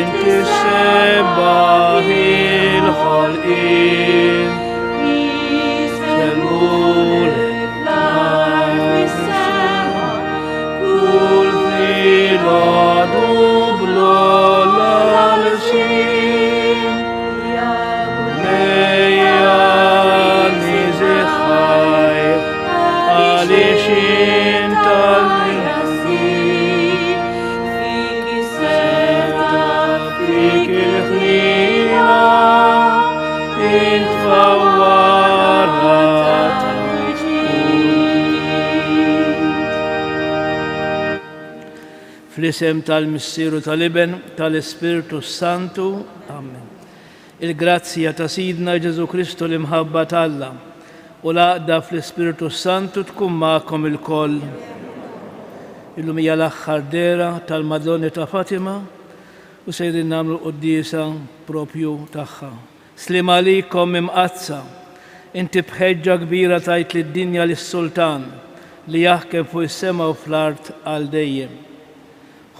inti sebbaħ il-ħolqien semmulek fis-sema kull filgħodu blola l-sin Mejja niżiħħaj għaliex intal-ħin fik il-ħnina intfawwarat fl-isem tal-Missieru tal-Iben tal-Ispiritu Santu. Amen. Il-grazzja ta' Sidna Ġesu Kristu l-imħabba t'Alla u l-għaqda fl-Ispiritu Santu tkun magħkom ilkoll. Illum hija l-aħħar dera tal-Madonna ta' Fatima u sejrin nagħmlu qudiesa propju tagħha. Slim għalikom imqazza, inti bħeġġa kbira tajt lid-dinja lis-Sultan li jaħkem fuq is-sema u fl-art għal dejjem.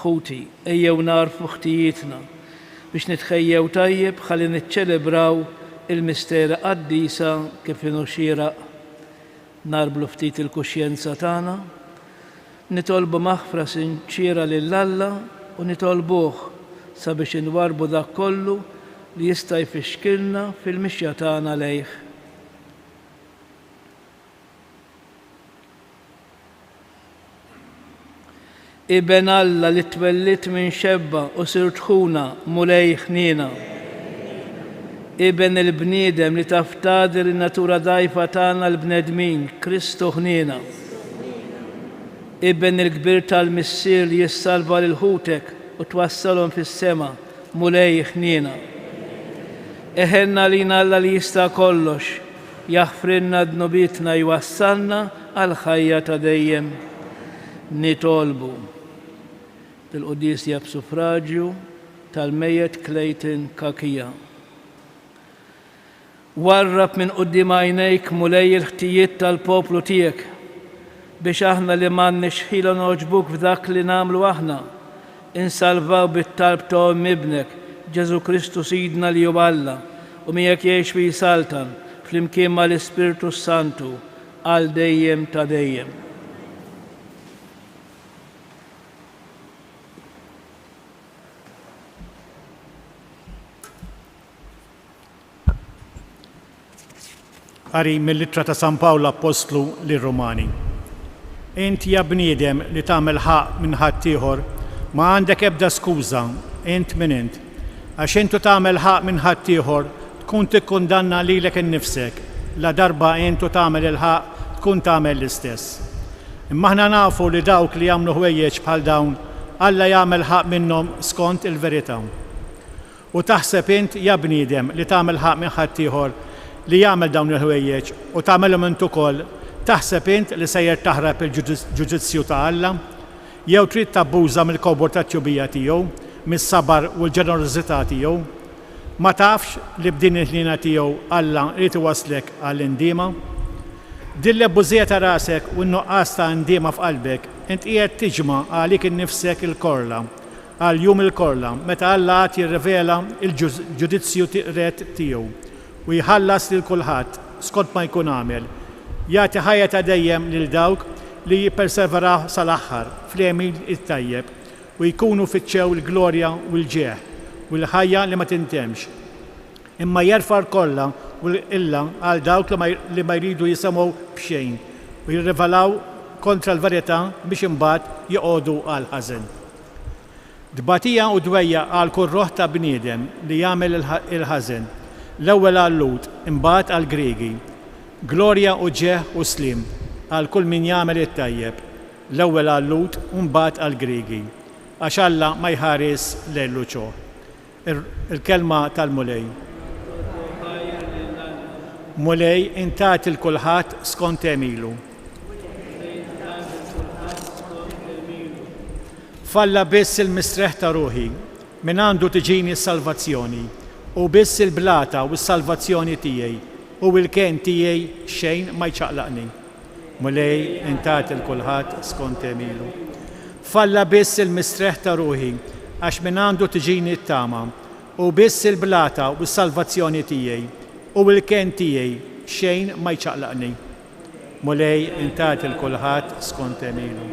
Ħuti, ejjew narfu ħtijietna biex nitħejjew tajjeb ħalli niċċelebraw il-mistera qaddisa kif inhu xieraq. Narblu ftit il-kuxjenza tagħna, nitolbu maħfra sinċira lil Alla u nitolbuh sabiex inwarbu dak kollu li jista' jfixkilna fil-mixja tagħna lejh. Iben Alla li twellit minn xebba u sirt ħuna mulej ħnina. Iben il-bniedem li taftadir in-natura dajfa tagħna l-bnedmin, Kristu ħnina. Iben il-kbir tal-missier li jissalva lil ħutek u twassalhom fis-sema, mulej ħnina. Eħenna lina Alla li jista' kollox, jaħfrinna dnubitna jwassalna għal ħajja ta' dejjem. Nitolbu il-Qudisja b'suffraġġju tal-mejjet Clayton Kakija. Warrab minn quddiem għajnejk mulej il-ħtijiet tal-poplu tiegħek biex aħna li m'għandniex ħila noġbuk f'dak li nagħmlu aħna insalvaw bit-talb ta' ibnek Ġesu Kristu Sidna li hu Alla u miegħek jgħix fi Saltan flimkien mal-Ispiritu Santu għal dejjem ta' dejjem. Qari mill-Ittra ta' San Pawlu Apostlu lir-Rumani. Int ja bniedem li tagħmel ħaq minn ħadd ieħor ma għandek ebda skuża int minn int. Għax intu tagħmel ħaq minn ħadd ieħor tkun tikkundanna lilek innifsek, la darba intu tagħmel il-ħaq tkun tagħmel l-istess. Imma aħna nafu li dawk li jagħmlu ħwejjeġ bħal dawn Alla jagħmel ħaq minnhom skont il-verità. U taħseb int ja bniedem li tagħmel ħaq minn ħadd ieħor li jagħmel dawn il-ħwejjeġ u tagħmelhom int ukoll, taħseb int li sejjer taħrab il-ġudizzju ta' Alla, jew trid tabbuża mill-kobor tat-tjubija tiegħu, mis-sabar u l-ġenerożità tiegħu, ma tafx li b'din il-ħliena tiegħu Alla rid iwaslek għall-indiema? Din l-ebbużija ta' rasek u n-nuqqas ta' indiema f'qalbek int qiegħed tiġma' għalik innifsek il-korla, għal jum il-korla meta Alla għad jirrivela il-ġudizzju ret tiegħu u jħallas lil kulħadd skont ma jkun għamel. Jagħti ħajja ta' dejjem lil dawk li jipperseveraw sal-aħħar fl-għemil it-tajjeb u jkunu fiċċew il-glorja u l-ġeħ u l-ħajja li ma tintemx. Imma jerfar kollha u l-illa għal dawk li ma jridu jisemgħu b'xejn u jirrivalaw kontra l-verità biex imbagħad joqogħdu għal ħażen. Dbatija u dwejja għal kull roħ ta' bniedem li jagħmel il-ħażen. L-ewwel għal Lut, imbagħad għal Griegi. Glorja u ġeħ u slim għal kull min jagħmel it-tajjeb. L-ewwel għal Lut u mbagħad għal Griegi. Għax Alla ma jħares lejlu ċo. Il-kelma tal-mulej. Mulej intat il-kulħadd skont emilu. Falla biss il-mistreħ ta' ruħi min għandu tiġini s-salvazzjoni u biss il-blata u s-salvazzjoni tiegħi u l-kien tiegħi xejn ma jċaqlaqni. Mulej intat il-kulħadd skont emilu. Falla biss il-mistreħ ta' ruħi għax minn għandu tiġini t-tama u biss il-blata u s-salvazzjoni tiegħi u l-ken tiegħi xejn ma jċaqlaqni. Mulej intat il-kulħadd skont emilu.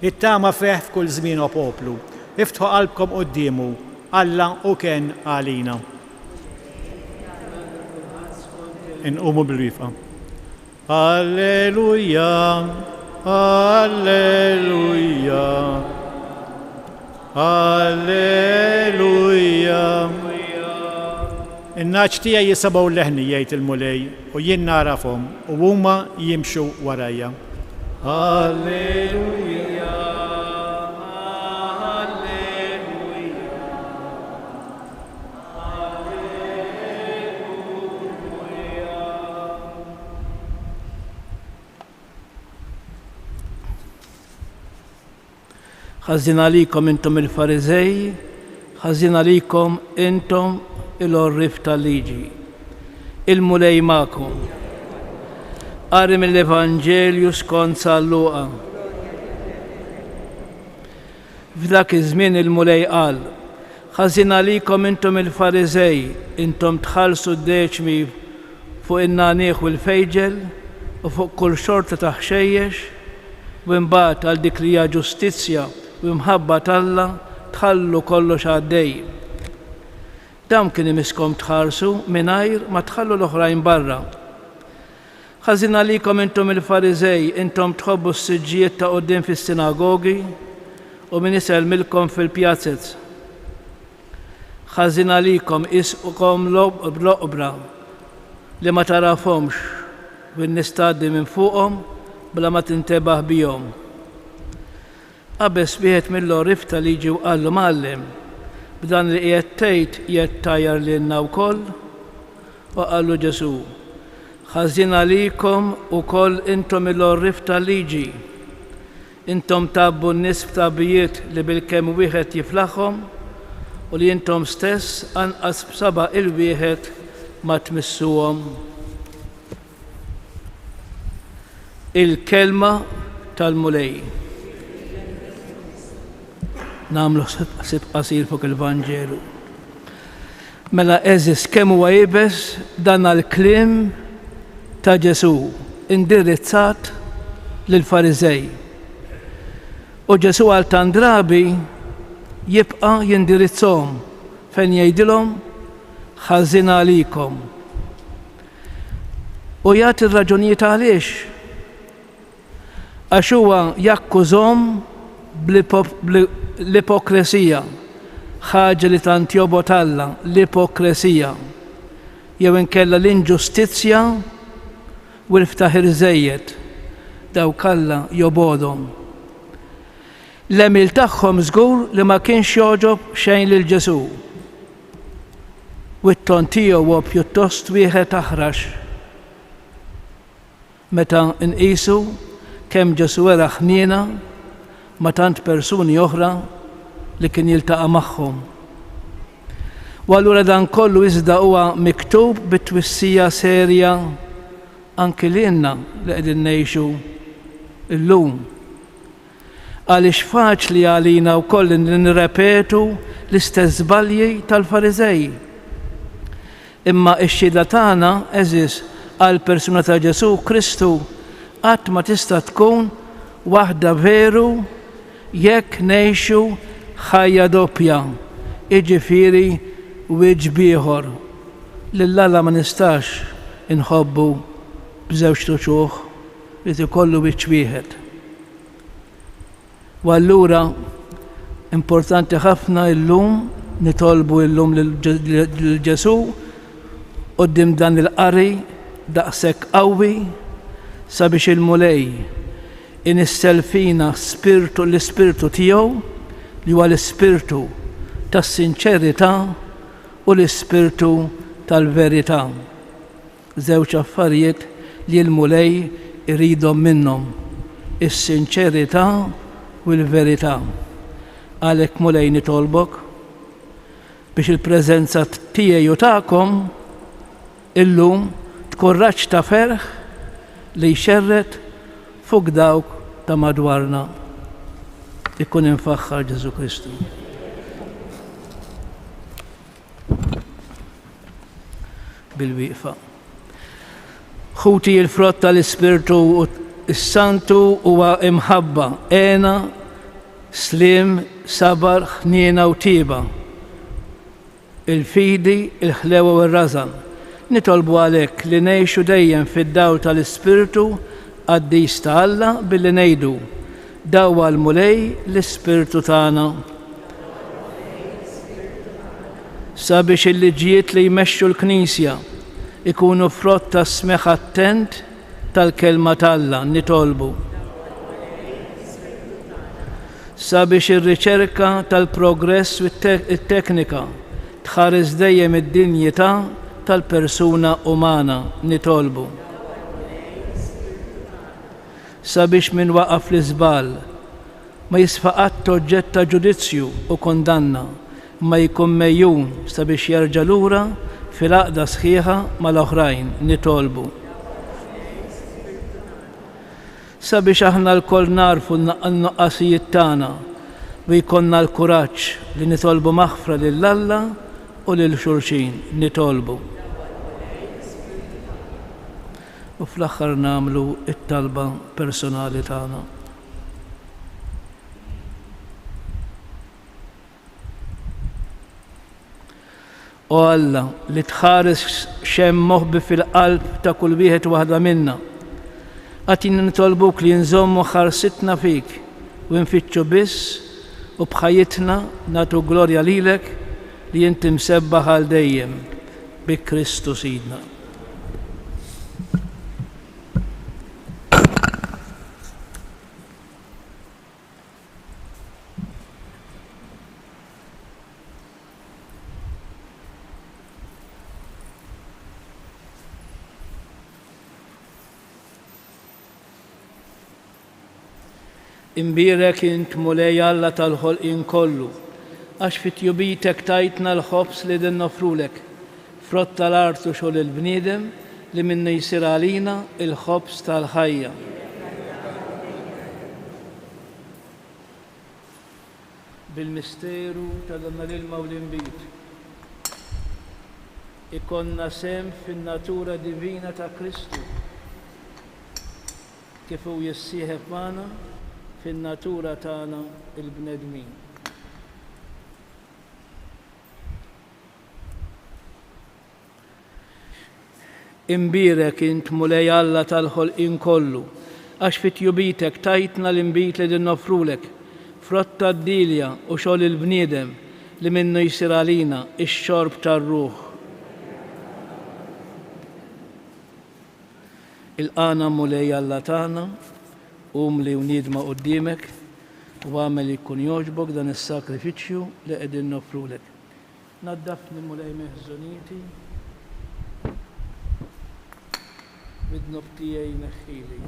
It-tama feħ f'kull żmien u poplu. Iftħu qalbkom qudiemu, Alla u ken għalina. Inqumu bil-wifqa. Alleluja, Alleluja, Alleluja. In-naċ tiegħi jisabaw leħni jgħid il-mulej u jien narafhom u huma jimxu warajja. Alleluja, Alleluja, Alleluja. Ħażin għalikom intom il-Farizej, ħażin għalikom intom il-orrif tal-liġi. Il-mulej ma'kom. Qari mill-Evanġelju skont San Luqa. F'dak iż-żmien il-mulej qal: ħażin għalikom intom il-Farizej, intom tħallsu d-deċmi fuq in-nanieħ u l-fejġel u fuq kull xorta ta' ħxejjex u mbagħad għal dik li hija ġustizzja u mħabba Alla tħallu kollox għaddej. Dawn kien imiskom tħarsu mingħajr ma tħallu l-oħrajn barra. Ħażin għalikom intom il-Farizej, intom tħobbu s-siġġijiet ta' quddiem fis-sinagogi u min iselmilkom fil-pjazzez. Ħażin għalikom isqukom l-oqbra li ma tarafhomx u n-nies tgħaddi minn fuqhom bla ma tintebaħ bihom. Qabeż wieħed mill-orrif tal-liġi u qallu: Mgħallem, b'dan li qiegħed tgħid qiegħed tajjar lilna wkoll? U qallu Ġesu: ħażin għalikom ukoll intom il-orrif tal-liġi. Intom tabbu n-nies f'tabbijiet li bil-kemm wieħed jiflaħhom u li intom stess anqas b'saba' il-wieħed ma tmissuhom. Il-kelma tal-mulej. Nagħmlu sib qasir fuq il-Vanġelu. Mela eżis kemm huwa jibes dan għall-kliem ta' Ġesu indirizzat lill-Farizej. U Ġesu għal tant drabi jibqa' jindirizzhom fejn jgħidilhom ħażin għalikom. U jagħti r-raġunijiet għaliex. Għax huwa jakkużhom l-ipokresija, ħaġa li tant jobgħod Alla, l-ipokresija, jew inkella l-inġustizzja u l-ftaħir żejjed dawk Alla jobgħodhom. L-emil tagħhom żgur li ma kienx jogħġob xejn lil Ġesu. U t-ton tiegħu huwa pjuttost wieħed aħrax. Meta nqisu kemm Ġesu era ħniena ma tant persuni oħra li kien jiltaqa' magħhom. U allura dan kollu iżda huwa miktub bit-twissija serja anke lilna li qegħdin ngħixu llum. Għaliex faċli għalina wkoll nirrepetu l-istess żbalji tal-Farizej. Imma x-xhieda tagħna eżis għall-persuna ta' Ġesu Kristu qatt ma tista' tkun waħda veru jekk ngħixu ħajja doppja, jiġifieri wieġb ieħor. Lil Alla ma nistax inħobbu b'żewġ tuċuħ li ikollu wiċċ wieħed. U allura importanti ħafna llum nitolbu llum lil Ġesu quddiem dan il-qari daqshekk qawwi sabiex il-mulej inisselfina l-ispirtu tiegħu li huwa l-ispirtu tas-sinċerità u l-ispirtu tal-verità. Żewġ affarijiet li l-mulej iridhom minnhom, is-sinċerità u l-verità. Għalhekk mulej nitolbok biex il-preżenza tiegħi u tagħkom illum tkun raġġ ta' ferħ li jxerret fuq dawk ta' madwarna. Ikun infaħħar Ġesu Kristu. bil-wieqfa. Ħuti il-frott tal-Ispirtu Santu huwa imħabba, għena, slim, sabar, ħniena u tiba. Il-fidi, il-ħlewa u r-razan. Nitolbu għalek li ngħixu dejjem fid-dawl tal-Ispirtu għaddis ta' Alla billi ngħidu dawwa l-mulej l-Ispirtu tagħna. Sabiex il-liġijiet li jmexxu l-Knisja ikunu frott ta' smeħ attent tal-kelma tal-Alla nitolbu. Sabiex ir-riċerka tal-progress u t-teknika tħares dejjem id-dinjità tal-persuna umana nitolbu. Sabiex min waqaf l-iżbal ma jisfaqat oġġett ta' ġudizzju u kondanna ma jkun mejjun sabiex jerġa' lura fil-għaqda sħiħa mal-oħrajn nitolbu. Sabiex aħna l-koll narfu n-nuqqasijiet tagħna u jkollna l-kuraġġ li nitolbu maħfra lill-Alla u lil xulxin nitolbu. U fl-aħħar nagħmlu t-talba personali tagħna. O Alla li tħares xem moħbi fil-qalb ta' kull wieħed waħda minna. Għatina nitolbuk li nżommu ħarsitna fik u nfittxu biss u bħajitna natu glorja lilek li inti msebbaħ għal dejjem bi Kristu Sidna. Imbirek int mulej Alla tal-ħolqien kollu, għax fit-jubitek tajtna l-ħobs li din nofrulek, frott tal-art u xogħol il-bniedem li minnu jsir għalina il-ħobs tal-ħajja. Bil-misteru tal-għanna l-ilma u l-imbit, ikonna sem fin-natura divina ta' Kristu, kif hu jissieħeb magħna fin-natura tagħna il-bnedmin. Imbirek int mulej Alla tal-ħolqien kollu, għax fit-jubitek tajtna l-imbit li din nofrulek, frott tad-dilja u xogħol il-bniedem li minnu jsir għalina ix-xorb tar-ruħ. Il-qana mulej Alla tagħna li unidma qudiemek u għamel jkun jogħġbok dan is-sakrifiċċju li qegħdin nofrulek. Naddafni mulej meħżuniti bid-nob tiegħi neħħili.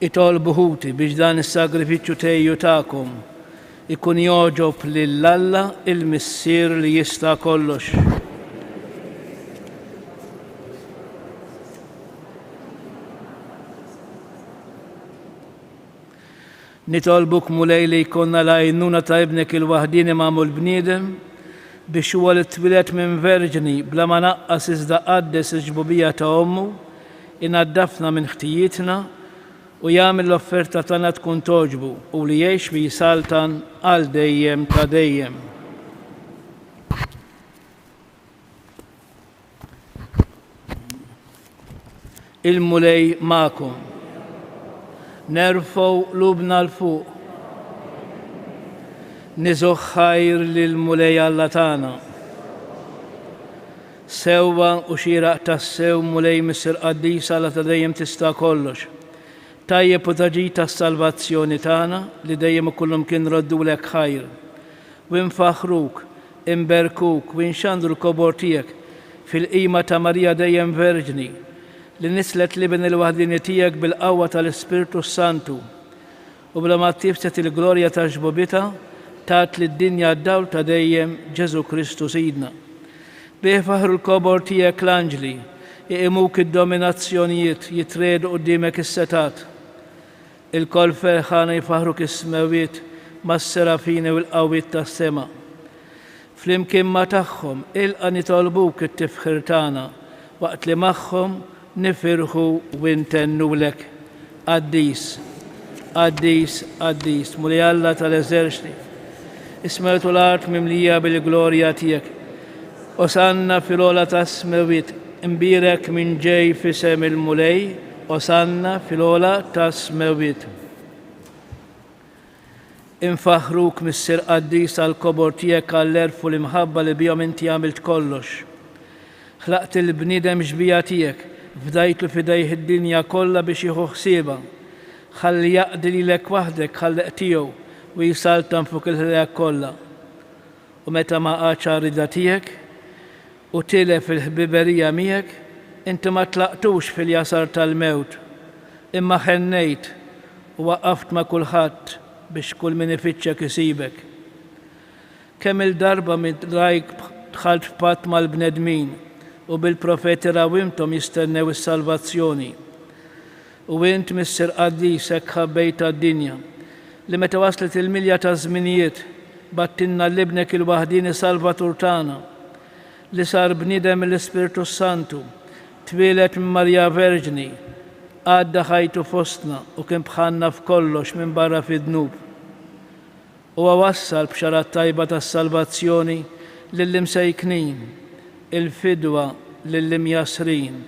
Itolbu ħuti biex dan is-sagrifiċċju tejju tagħkom ikun jogħġob lill-Alla il-Missier li jista' kollox. Nitolbuk mulej li jkollna l-għajnuna ta' ibnek il-waħdini magħmul bniedem biex huwa li twilet minn verġni bla ma naqqas iżda qaddes il-ġbubija ta' ommu inaddafna minn ħtijietna u jagħmel l-offerta tagħna tkun toġbu u li jgħix bi jisaltan għal dejjem ta' dejjem. Il-mulej magħkom. Nerfgħu qlubna l-fuq. Niżgħu ħajr lill-mulej Alla tagħna. Sewwa u xieraq tas-sew mulej Missier Qaddis Alla ta' dejjem tista' kollox. Tajjeb u taġid tas-salvazzjoni tagħna li dejjem ikollhom kien roddulek ħajr. U nfaħruk, imberkuk u nxandru l-kobor tiegħek fil-qima ta' Marija dejjem Verġni li nislet liben il-waħdini tiegħek bil-qawwa tal-Ispirtu Santu u bla ma tifset il-glorja ta' ġbobita tat lid-dinja d-dawl ta' dejjem Ġesu Kristu Sidna. Bih faħru l-kobor tiegħek l-anġli iqimuk id-dominazzjonijiet jitredu qudiemek is-setat. Il-koll ferħana jfaħruk is-smewiet mas-serafini u l-qawwiet tas-sema. Flimkien ma' tagħhom ilqa' nitolbuk it-tifħir tagħna waqt li magħhom nifirħu u ntennulek. Qaddis, qaddis, qaddis, Mulej Alla tal-eżerċiti, ismetu l-art mimlija bil-glorja tiegħek. Osanna fil-ola tas-smewiet, imbirek minn ġej fisem il-Mulej, osanna fil-ola tas-smewiet. Infaħruk Mister Qaddis għal-kobor tiegħek għall-erf u l-imħabba li bihom inti għamilt kollox. Ħlaqt il-bniedem ġbija tiegħek, fdajtlu fidejh id-dinja kollha biex jieħu ħsiebha. Ħalli jaqdi lilek waħdek ħalleq tiegħu u jisaltam fuq il-ħlejja kollha. U meta ma qaċa rida tiegħek u tilef il-ħbiberija miegħek, inti ma tlaqtux fil-jasar tal-mewt, imma ħennejt u waqqaft ma' kulħadd biex kull min ifittxek isibek. Kemm il-darba rajk dħalt f'patt mal-bnedmin u bil-profeti rawimtom jistennew is-salvazzjoni. U int Mister Qaddis hekk ħabbejt għad-dinja li meta waslet il-milja ta' żminijiet battinna l-ibnek il-waħdini Salvatur tagħna li sar bniedem mill-Ispiritu Santu, twieled minn Marja Verġni, għadda ħajtu fostna u kien bħanna f'kollox minn barra fid-dnub. U wassal b'xarat tajba tas-salvazzjoni lill-imsejknin, il-fidwa lill-imjasrin,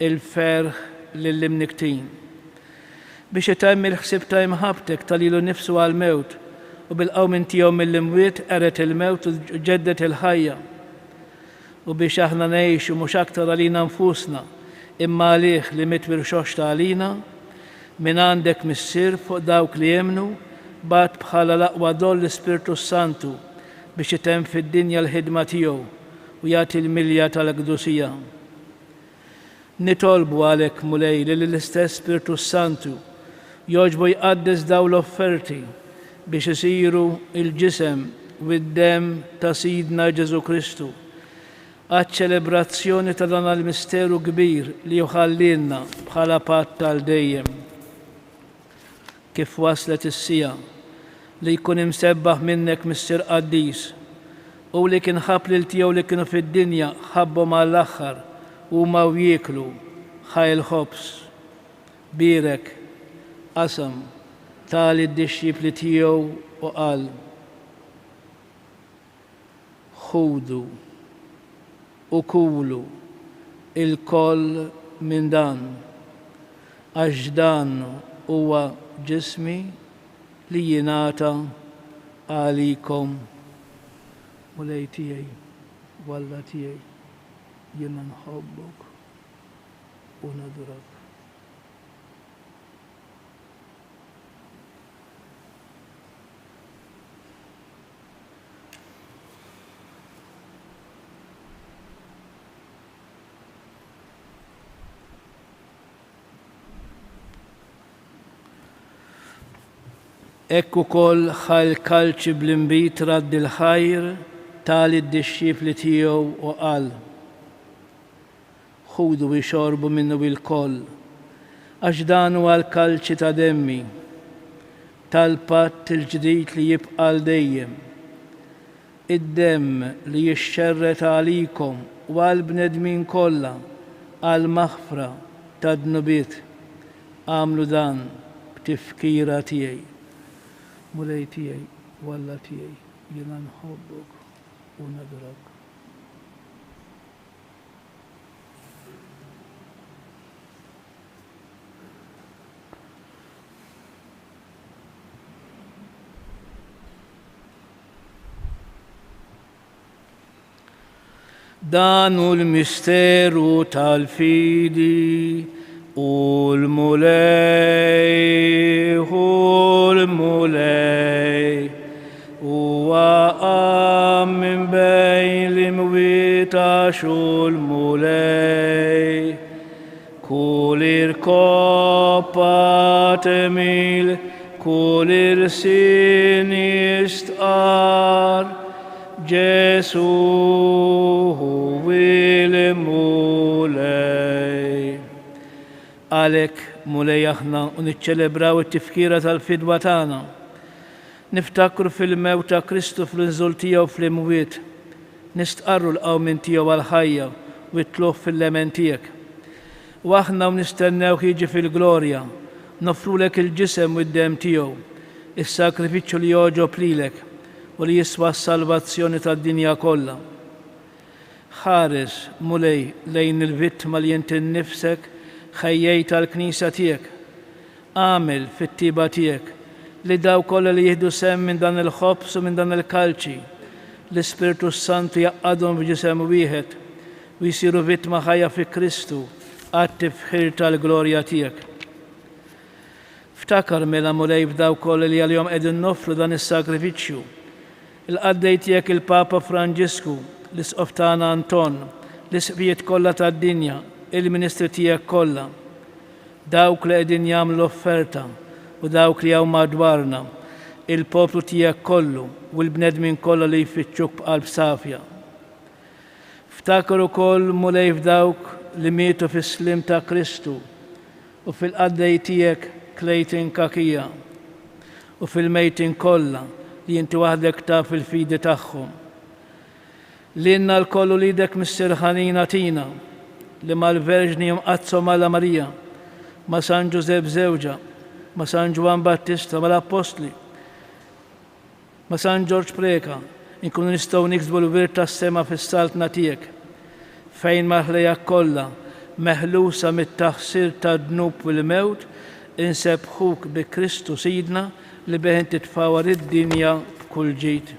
il-ferħ lill-imniktin. Biex itemm il-ħsieb ta' imħabtek tal-ilu nifsu għal-mewt u bil-qawmin tiegħu mill-imwiet qeret il-mewt u ġeddet il-ħajja. U biex aħna ngħixu mhux aktar għalina nfusna imma għalih li mitwir xoxta għalina, minn għandek missier fuq dawk li jemnu bat bħala l-aqwa doll l-Ispiritu Santu biex itemm fid-dinja l-ħidma tiegħu u jagħti l-milja tal-Qdusija. Nitolbu għalek Mulej li l-istess Spiritu Santu joġbu jqaddes daw l-offerti biex isiru il-ġisem u d-dem ta' Sidna Ġesu Kristu għaċ-ċelebrazzjoni ta' dan il-misteru kbir li juħallilna bħala patt tal-dejjem. Kif waslet is-sija li jkun imsebbaħ minnek Mister Qaddis u li kien ħab lil tiegħu li kienu fid-dinja ħabbhom għall-aħħar huma jieklu ħajl ħobs, birek, qasam tali d-dixxipli tiegħu u qal: ħudu u kulu il-koll minn dan, għax dan huwa ġismi li jingħata għalikom. Mulej tiegħi, Walla tiegħi, jiena nħobbok u nadurak. Ekku kol ħal kalċi bl-imbit radd il-ħajr tali d-dixxipli tiegħu u qal: ħudu jxorbu minnu bil-koll, għax dan huwa l-kalċi ta' demmi tal-patt il-ġdid li jibqa' dejjem. Id-demm li jixxerret għalikom u għall-bnedmin kollha għal maħfra ta' dnubiet. Għamlu dan b'tifkira tiegħi. Mulej tiegħi, Walla tiegħi, jiena nħobbok u nadurak. Dan hu l-misteru tal-fidi u l-mulej u għam minn bejn l-imwieta xu l-mulej kull koppa temil kull sin istqar Ġesu hu il-mulej. Għalek mulej aħna u niċċelebraw it-tifkira tal-fidwa tagħna. niftakru fil-mewt ta' Kristu fl-inżul tiegħu fl-imwiet, nistqarru l-qawmin tiegħu għal-ħajja u jitluh fil-lemen tiegħek. U aħna nistennew jiġi fil-glorja, nofrulek il-ġisem u d-dem tiegħu, is-sakrifiċċju li joġob lilek u li jiswa s-salvazzjoni tad-dinja kollha. Ħares mulej lejn il-vittma li inti nnifsek ħejjejt għall-Knisja tiegħek. Għamel fit-tiba tiegħek li daw kollha li jieħdu sehem minn dan il-ħobs u minn dan il-kalċi, l-Ispiritu Santu jaqqadhom f'ġisem wieħed u jsiru vittma ħajja fi Kristu għatti f'ħir tal-glorja tiegħek. Ftakar mela mulej f'daw kollha li għalihom qegħdin nofru dan is-sagrifiċċju. Il-qaddej tiegħek il-Papa Franġisku, l-Isqof tagħna Anton, l-isqfijiet kollha tad-dinja, il-Ministri tiegħek kollha, dawk li qegħdin jagħmlu offerta u dawk li hawn madwarna, il-poplu tiegħek kollu u l-bnedmin kollha li jfittxuk b'qalb safja. Ftakar ukoll mulej f'dawk li mietu fis-slim ta' Kristu u fil-qaddej tiegħek Clayton Kakija u fil-mejtin kollha li inti waħdek taf il-fidi tagħhom. Lilna l-kollu lidek Mister Ħanina Tina li mal-Verġni mqazzo mala Marija, ma' San Ġusepp Żewġa, ma' San Ġwan Battista, ma' l-Apostli, ma' San Ġorġ Preka, inkunu nistgħu niksbu l-wirt tas-sema fis-saltna tiegħek, fejn maħlejak kollha meħlusa mit-taħsir tad-dnub u l-mewt, insebħuk bi Kristu Sidna li beħen titfawar id-dinja b'kull ġid.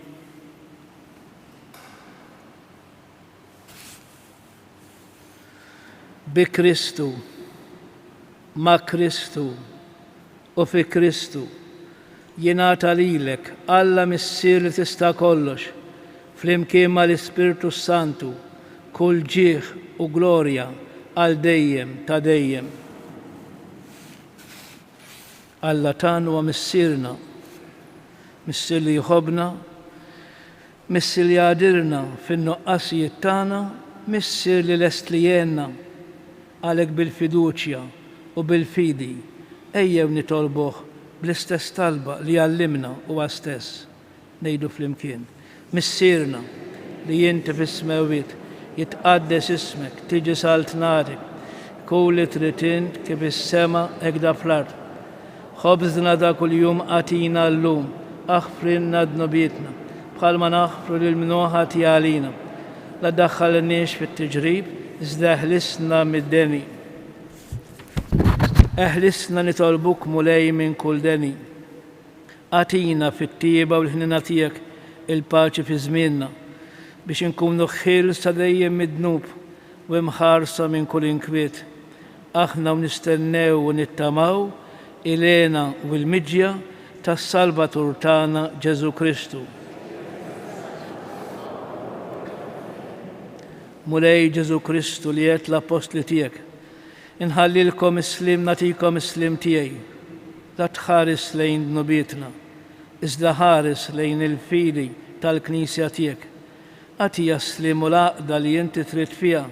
Bi Kristu, ma' Kristu u fi Kristu jingħata lilek Alla Missier li tista' kollox flimkien mal-Ispiritu Santu kull ġieħ u glorja għal dejjem ta' dejjem. Alla tan huwa missierna, missier li jħobbna, missier li għadirna fin-nuqqasijiet tagħna, missier li lest li jenna għalhekk bil-fiduċja u bil-fidi ejjew nitolbuh bl-istess talba li għallimna huwa stess ngħidu flimkien. Missierna li inti fis-smawiet jitqaddes ismek, tiġi saltnatik, kun li trid int kif is-sema hekk da fl-ard. Ħobżna ta' kuljum għatina llum, aħfrilna dnobietna, bħalma naħfru lil-mnuħa għalina. La ddaħħalniex fit-tiġrib, iżda eħlisna mid-deni. Eħlisna nitolbuk mulej minn kull deni. Għatina fit-tieba u l-ħnina tiegħek il-paċi fi żmienna biex inkunu ħielsa dejjem mid-dnub u imħarsa minn kull inkwiet. Aħna nistennew u nittamaw ilena u l-miġja tas-Salvatur tagħna Ġesu Kristu. Mulej Ġesu Kristu li qed l-apostli tiegħek, inħallilkom is-slim nagħtikom is-slim tiegħi, la tħares lejn dnubietna, iżda ħares lejn il-fidi tal-Knisja tiegħek. Għatija slim u l-għaqda li inti trid fiha,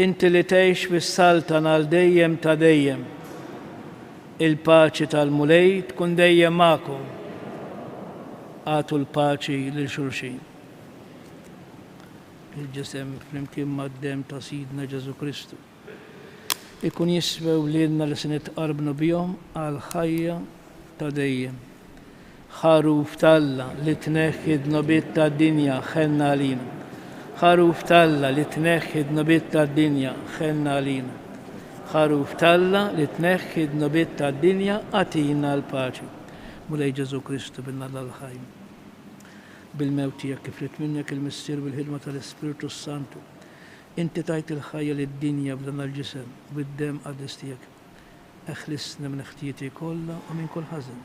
inti li tgħix fis-saltan għal dejjem ta' dejjem. Il-paċi tal-mulej tkun dejjem magħkom. Għatu l-paċi lil xulxin. Il-ġisem flimkien mad-dem ta' Sidna Ġesu Kristu ikun jiswew lilna li se nitqarbnu bihom għal ħajja ta' dejjem. Ħaruf Talla li tneħħi d-nobiet tad-dinja ħenna għalina. Ħaruf Talla li tneħħi d-nobiet tad-dinja ħenna għalina. Ħaruf Talla li tneħħi d-nobiet tad-dinja għatina l-paċi. Mulej Ġesu Kristu binna l-ħajm. Bil-mewt tiegħek kif rid minnek il-missier bil-ħidma tal-Ispiritu Santu. Inti tajt il-ħajja lid-dinja b'dan il-ġisem u bid-dem qaddis tiegħek. Eħlisna minn ħtieti kollha u minn kull ħażen.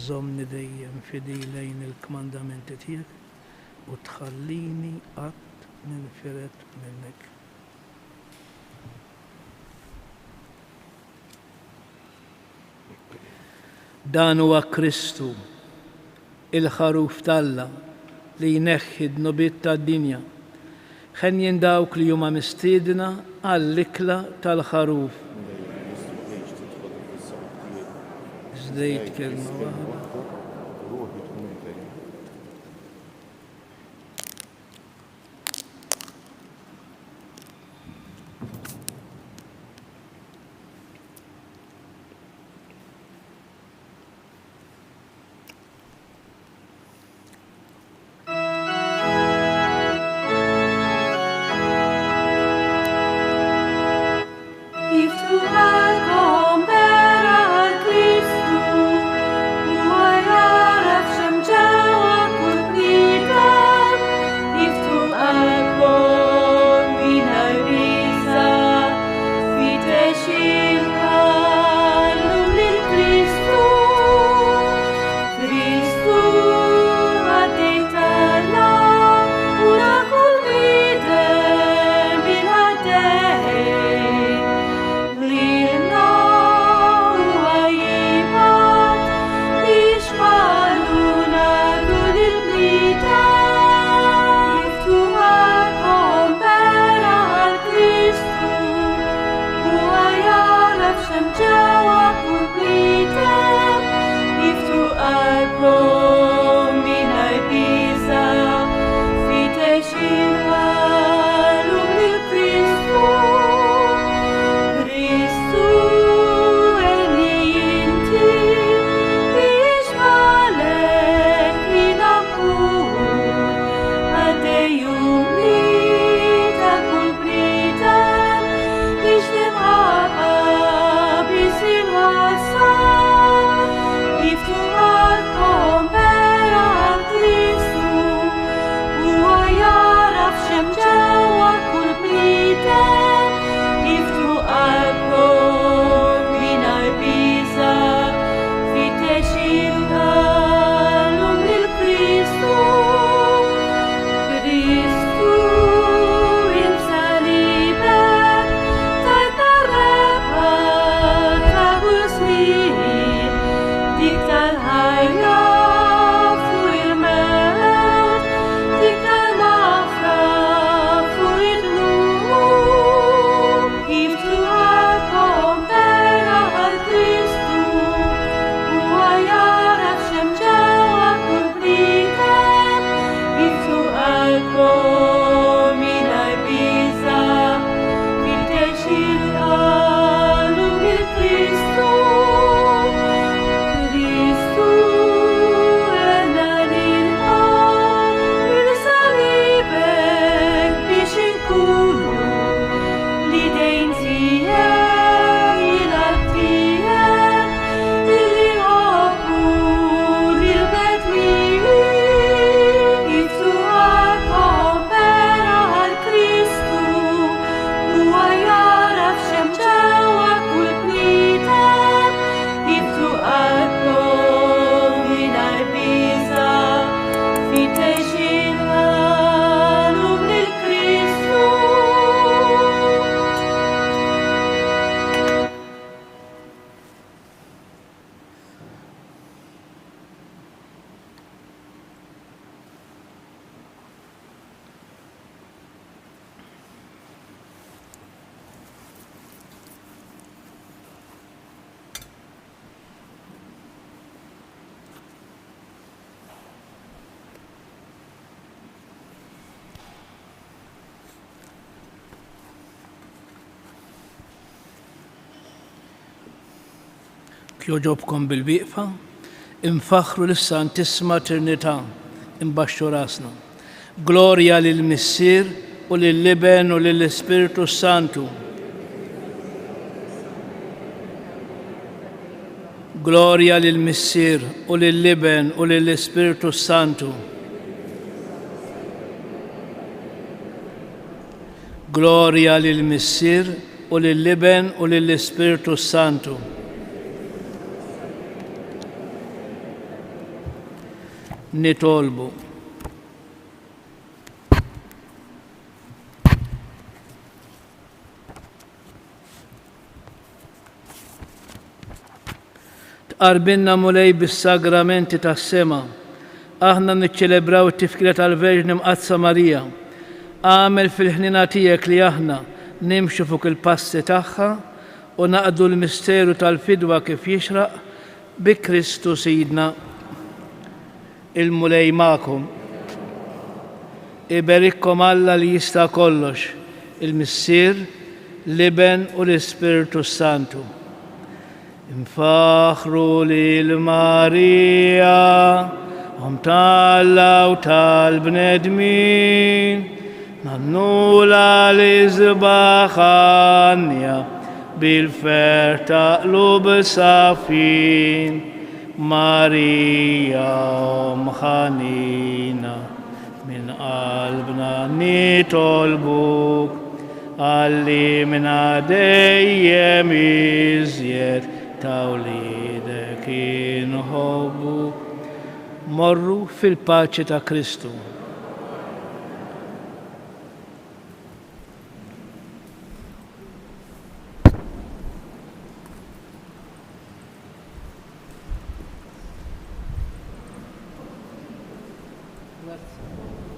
Żommni dejjem fidi lejn il-kmandamenti tiegħek u tħallini qatt ninfiret minnek. Dan huwa Kristu, il-ħaruf Talla li jneħħi d-nobiet tad-dinja. Ħen jindawk li huma mistiedna għall-ikla tal-ħaruf. Żdejt kelma waħda. روحي تكون فيا. Joġobkom bil-biqfa, infaħru l-Santisma Trinità, imbaxxu rasna. Glorja lill-Missier u lill-Liben u lill-Ispiritu Santu. Glorja lill-Missier u lill-Liben u lill-Ispiritu Santu. Glorja lill-Missier u lill-Liben u lill-Ispiritu Santu. Nitolbu. Tqarbilna mulej bis-sagramenti tas-sema. Aħna niċċelebraw it-tifkira tal-Verġni Mqazza Marija. Għamel fil-ħnina tiegħek li aħna nimxu fuq il-passi tagħha u naqdu l-misteru tal-fidwa kif jixraq bi Kristu Sidna. il-mulej ma'kom. Iberikkom Alla li jista' kollox, il-Missier, l-Iben u l-Ispiritu Santu. Infaħru lil-Marija, tal-Alla u tal-bnedmin, nannula l-izbaħanja bil-fer taqlub safin, Marija ħanina min qalbna nitolbuk, għalli minna dejjem iżjed tawlidek inħobbuk. Morru fil-paċi ta' Kristu. Grazie.